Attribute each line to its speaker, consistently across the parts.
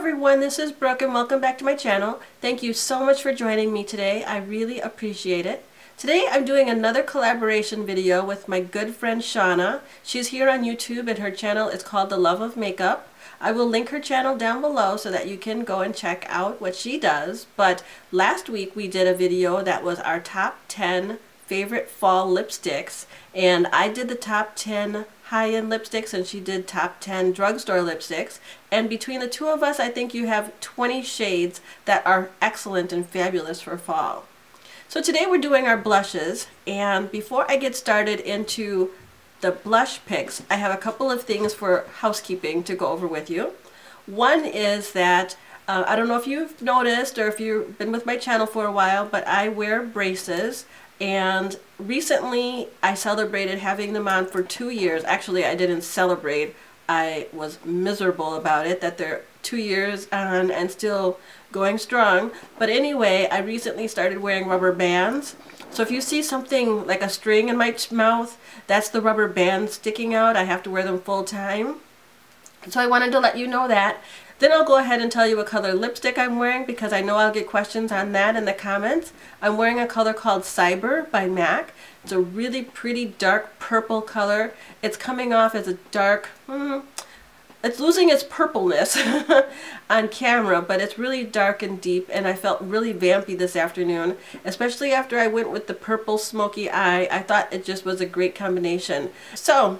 Speaker 1: everyone, this is Brooke and welcome back to my channel. Thank you so much for joining me today. I really appreciate it. Today I'm doing another collaboration video with my good friend Shauna. She's here on YouTube and her channel is called The Love of Makeup. I will link her channel down below so that you can go and check out what she does. But last week we did a video that was our top 10 favorite fall lipsticks, and I did the top 10 high-end lipsticks and she did top 10 drugstore lipsticks, and between the two of us I think you have 20 shades that are excellent and fabulous for fall. So today we're doing our blushes, and before I get started into the blush picks, I have a couple of things for housekeeping to go over with you. One is that I don't know if you've noticed or if you've been with my channel for a while, but I wear braces. And recently I celebrated having them on for 2 years. Actually, I didn't celebrate. I was miserable about it, that they're 2 years on and still going strong. But anyway, I recently started wearing rubber bands. So if you see something like a string in my mouth, that's the rubber band sticking out. I have to wear them full time. So I wanted to let you know that. Then I'll go ahead and tell you what color lipstick I'm wearing, because I know I'll get questions on that in the comments. I'm wearing a color called Cyber by MAC. It's a really pretty dark purple color. It's coming off as a dark, it's losing its purpleness on camera, but it's really dark and deep, and I felt really vampy this afternoon, especially after I went with the purple smoky eye. I thought it just was a great combination. So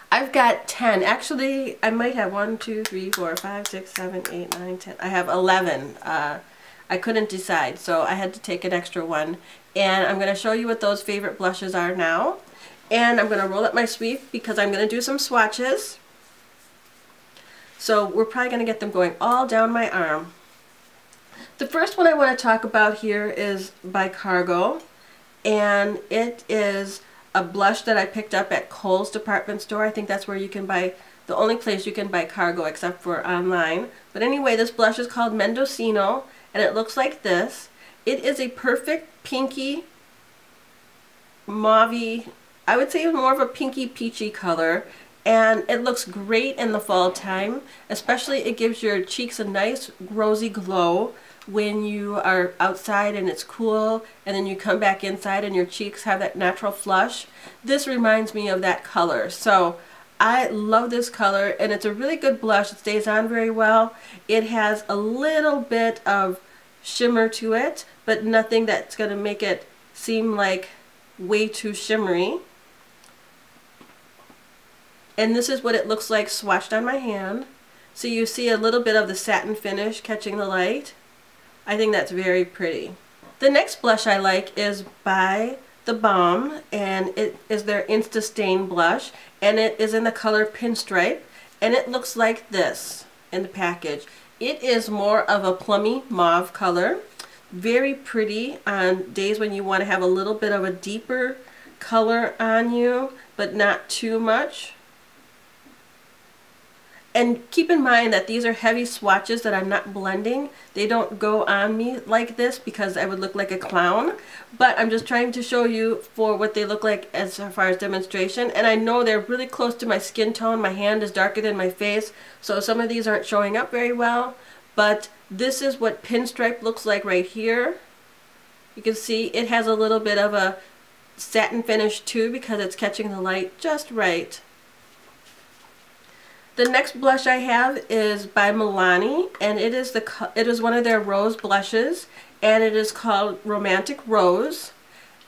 Speaker 1: I've got 10. Actually, I might have 1, 2, 3, 4, 5, 6, 7, 8, 9, 10. I have 11. I couldn't decide, so I had to take an extra one. And I'm going to show you what those favorite blushes are now. And I'm going to roll up my sleeve because I'm going to do some swatches. So we're probably going to get them going all down my arm. The first one I want to talk about here is by Cargo. And it is a blush that I picked up at Kohl's department store. I think that's where you can buy, the only place you can buy Cargo except for online. But anyway, this blush is called Mendocino, and it looks like this. It is a perfect pinky, mauve, I would say more of a pinky peachy color, and it looks great in the fall time. Especially it gives your cheeks a nice rosy glow when you are outside and it's cool, and then you come back inside and your cheeks have that natural flush. This reminds me of that color. So I love this color, and it's a really good blush. It stays on very well. It has a little bit of shimmer to it, but nothing that's going to make it seem like way too shimmery. And this is what it looks like swatched on my hand. So you see a little bit of the satin finish catching the light. I think that's very pretty. The next blush I like is by the Balm, and it is their Insta Stain blush, and it is in the color Pinstripe, and it looks like this in the package. It is more of a plummy mauve color, very pretty on days when you want to have a little bit of a deeper color on you, but not too much. And keep in mind that these are heavy swatches that I'm not blending. They don't go on me like this because I would look like a clown. But I'm just trying to show you for what they look like as far as demonstration. And I know they're really close to my skin tone. My hand is darker than my face, so some of these aren't showing up very well. But this is what Pinstripe looks like right here. You can see it has a little bit of a satin finish too because it's catching the light just right. The next blush I have is by Milani, and it is one of their rose blushes, and it is called Romantic Rose.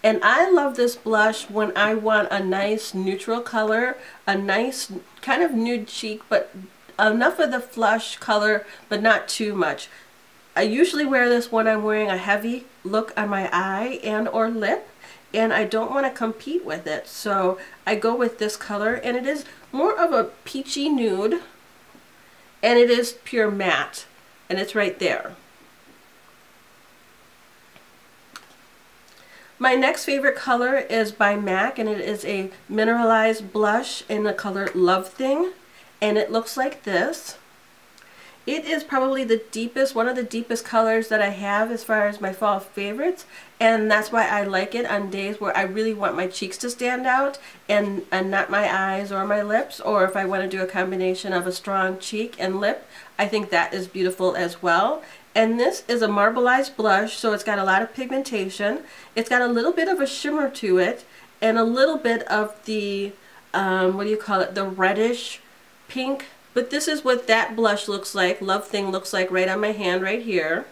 Speaker 1: And I love this blush when I want a nice neutral color, a nice kind of nude cheek, but enough of the flush color, but not too much. I usually wear this when I'm wearing a heavy look on my eye and or lip, and I don't want to compete with it, so I go with this color, and it is more of a peachy nude, and it is pure matte, and it's right there. My next favorite color is by MAC, and it is a mineralized blush in the color Love Thing, and it looks like this. It is probably the deepest, one of the deepest colors that I have as far as my fall favorites, and that's why I like it on days where I really want my cheeks to stand out and not my eyes or my lips, or if I want to do a combination of a strong cheek and lip, I think that is beautiful as well. And this is a marbleized blush, so it's got a lot of pigmentation. It's got a little bit of a shimmer to it and a little bit of the, what do you call it, the reddish pink. But this is what that blush looks like, Love Thing looks like right on my hand right here.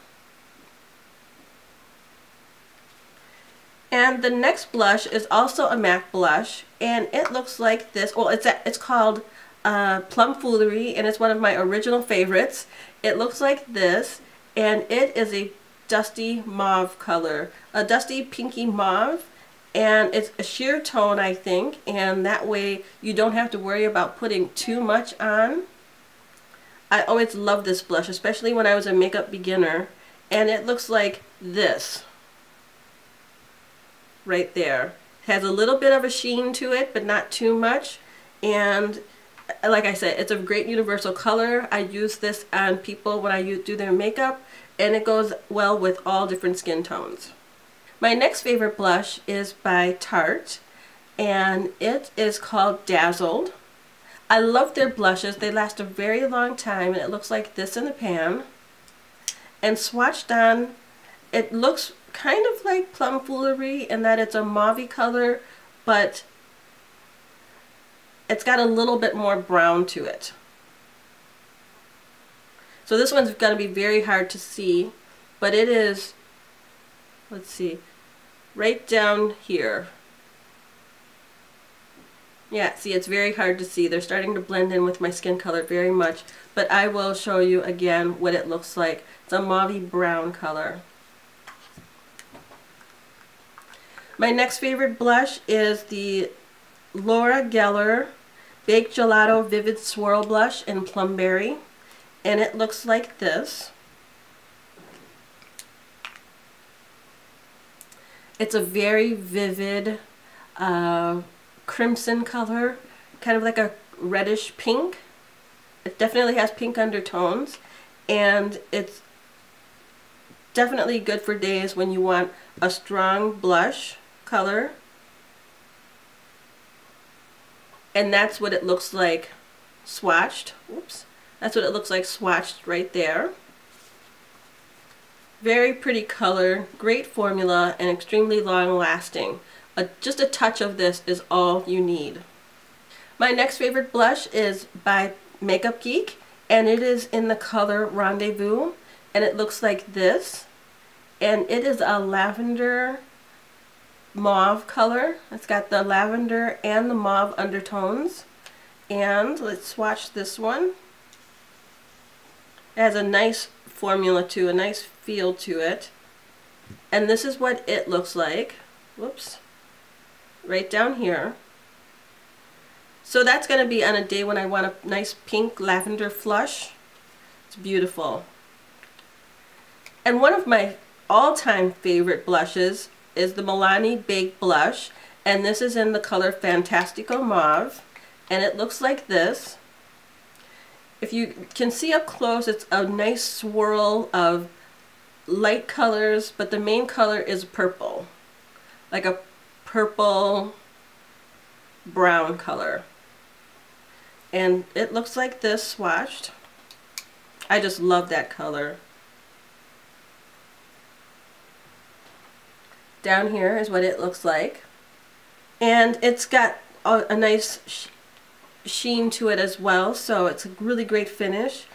Speaker 1: And the next blush is also a MAC blush, and it looks like this. Well, it's called Plum Foolery, and it's one of my original favorites. It looks like this, and it is a dusty mauve color, a dusty pinky mauve, and it's a sheer tone, I think, and that way you don't have to worry about putting too much on. I always loved this blush, especially when I was a makeup beginner, and it looks like this right there. It has a little bit of a sheen to it, but not too much, and like I said, it's a great universal color. I use this on people when I do their makeup, and it goes well with all different skin tones. My next favorite blush is by Tarte, and it is called Dazzled. I love their blushes. They last a very long time, and it looks like this in the pan. And swatched on, it looks kind of like Plum Foolery in that it's a mauve color, but it's got a little bit more brown to it. So this one's going to be very hard to see, but it is, let's see, right down here. Yeah, see, it's very hard to see. They're starting to blend in with my skin color very much, but I will show you again what it looks like. It's a mauve brown color. My next favorite blush is the Laura Geller Baked Gelato Vivid Swirl Blush in Plumberry, and it looks like this. It's a very vivid crimson color, kind of like a reddish pink. It definitely has pink undertones, and it's definitely good for days when you want a strong blush color. And that's what it looks like swatched. Oops. That's what it looks like swatched right there. Very pretty color, great formula, and extremely long lasting. Just a touch of this is all you need. My next favorite blush is by Makeup Geek, and it is in the color Rendezvous, and it looks like this. And it is a lavender mauve color. It's got the lavender and the mauve undertones. And let's swatch this one. It has a nice formula to, a nice feel to it. And this is what it looks like. Whoops. Right down here. So that's going to be on a day when I want a nice pink lavender flush. It's beautiful. And one of my all-time favorite blushes is the Milani Baked Blush, and this is in the color Fantastico Mauve, and it looks like this. If you can see up close, it's a nice swirl of light colors, but the main color is purple, like a purple brown color. And it looks like this swatched. I just love that color. Down here is what it looks like. And it's got a nice sheen to it as well, so it's a really great finish.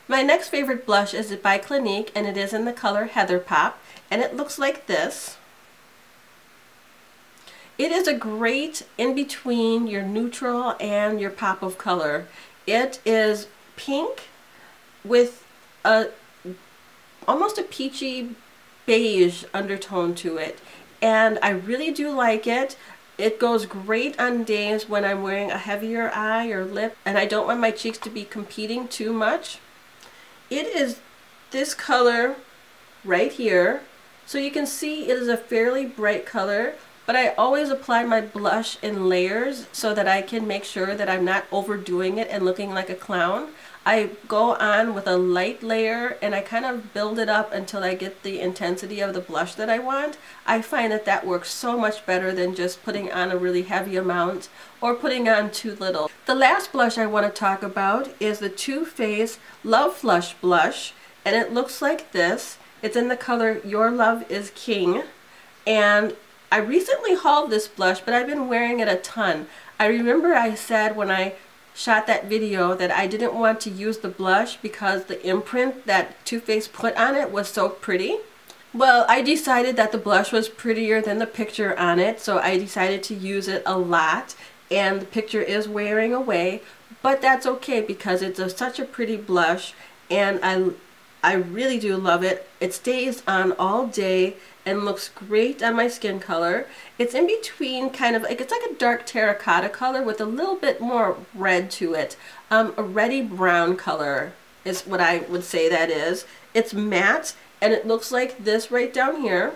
Speaker 1: My next favorite blush is by Clinique, and it is in the color Heather Pop, and it looks like this. It is a great in between your neutral and your pop of color. It is pink with almost a peachy beige undertone to it, and I really do like it. It goes great on days when I'm wearing a heavier eye or lip and I don't want my cheeks to be competing too much. It is this color right here, so you can see it is a fairly bright color, but I always apply my blush in layers so that I can make sure that I'm not overdoing it and looking like a clown. I go on with a light layer and I kind of build it up until I get the intensity of the blush that I want. I find that that works so much better than just putting on a really heavy amount or putting on too little. The last blush I want to talk about is the Too Faced Love Flush Blush, and it looks like this. It's in the color Your Love is King, and I recently hauled this blush, but I've been wearing it a ton. I remember I said when I shot that video that I didn't want to use the blush because the imprint that Too Faced put on it was so pretty. Well, I decided that the blush was prettier than the picture on it, so I decided to use it a lot, and the picture is wearing away, but that's okay because it's such a pretty blush, and I really do love it. It stays on all day and looks great on my skin color. It's in between kind of like, it's like a dark terracotta color with a little bit more red to it. A reddy brown color is what I would say that is. It's matte and it looks like this right down here.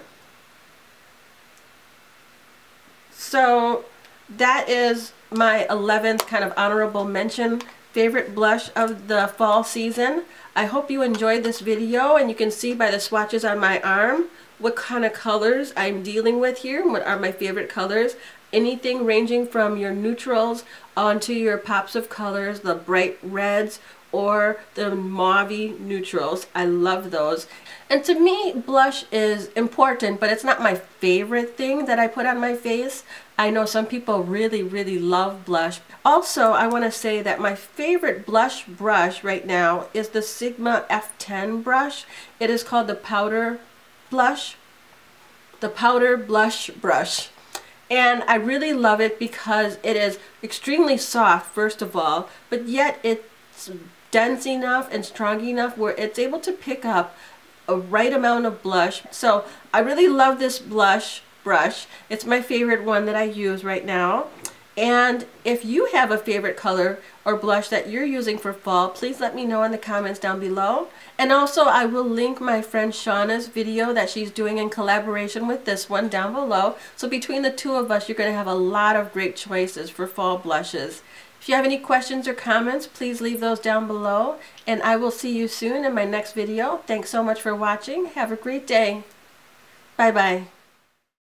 Speaker 1: So that is my 11th kind of honorable mention favorite blush of the fall season. I hope you enjoyed this video, and you can see by the swatches on my arm what kind of colors I'm dealing with here, what are my favorite colors. Anything ranging from your neutrals onto your pops of colors, the bright reds or the mauve neutrals. I love those. And to me, blush is important, but it's not my favorite thing that I put on my face. I know some people really, really love blush. Also, I want to say that my favorite blush brush right now is the Sigma F10 brush. It is called the Powder Blush brush. And I really love it because it is extremely soft, first of all, but yet it's dense enough and strong enough where it's able to pick up a right amount of blush. So I really love this blush brush. It's my favorite one that I use right now. And if you have a favorite color or blush that you're using for fall, please let me know in the comments down below. And also I will link my friend Shauna's video that she's doing in collaboration with this one down below. So between the two of us, you're going to have a lot of great choices for fall blushes. If you have any questions or comments, please leave those down below. And I will see you soon in my next video. Thanks so much for watching. Have a great day. Bye-bye.